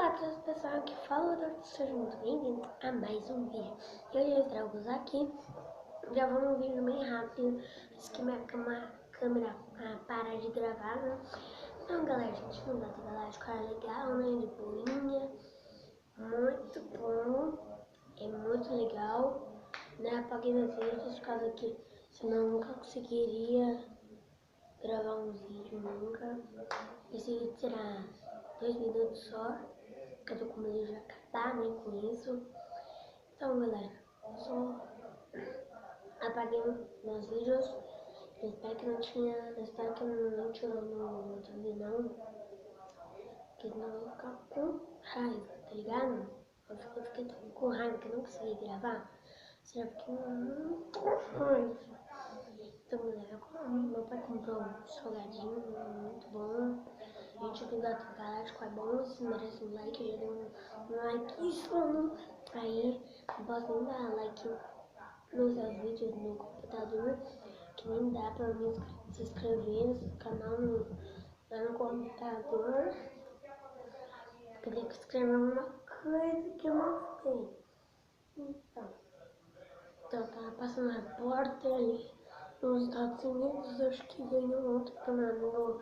Olá a todas as pessoas que falam, sejam muito bem-vindos a mais um vídeo. Hoje eu trago aqui, gravando um vídeo bem rápido, antes que minha câmera para de gravar, né? Então galera, gente, no Gato é legal, né, de boinha, muito bom, é muito legal, né, apaguei meus vídeos por causa que senão eu nunca conseguiria gravar um vídeo, nunca. Esse vídeo será 2 minutos só, que eu tô com medo de acabar, né, com isso. Então galera, só apaguei meus vídeos. Eu espero que não tirou no outro vídeo não, porque senão eu vou ficar com raiva, tá ligado? Eu fiquei com raiva que eu não consegui gravar. Será que fiquei muito com raiva. Então galera, meu pai comprou um salgadinho muito bom. Gente, do Gato Galáctico é bom, se merece um like, eu já dei um like insano. Aí, não posso nem dar like nos seus vídeos no computador, que nem dá pra mim se inscrever nesse canal lá no computador. Porque tem que escrever uma coisa que eu não sei. Então tá passando repórter ali nos Estados Unidos, acho que ganhou outro que meu amigo falou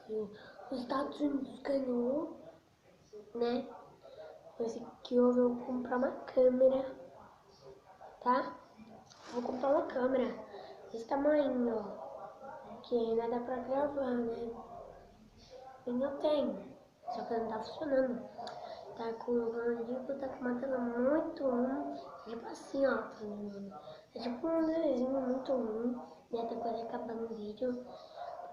que os Estados Unidos ganhou, né? Esse que eu vou comprar uma câmera, tá? Vou comprar uma câmera desse tamanho, ó, que ainda dá pra gravar, né? E eu tenho, só que não tá funcionando. Tá com o tá com uma tela muito ruim, tipo assim, ó, é tipo um desenho muito ruim, né? Até quando acabar no vídeo,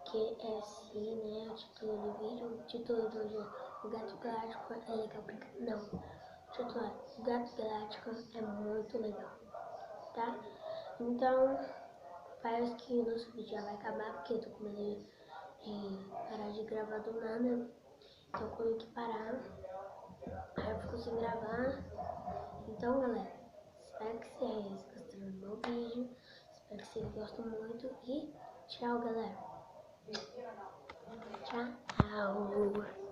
porque é assim, né? O título do vídeo, o título do Gato Galáctico é legal pra cá. Não, o título é o Gato Galáctico é muito legal, tá? Então, parece que o nosso vídeo já vai acabar, porque eu tô com medo de parar de gravar do nada. Então, quando que parar, aí eu fico sem gravar. Então galera, espero que vocês gostaram do meu vídeo, espero que vocês gostem muito e tchau galera, tchau.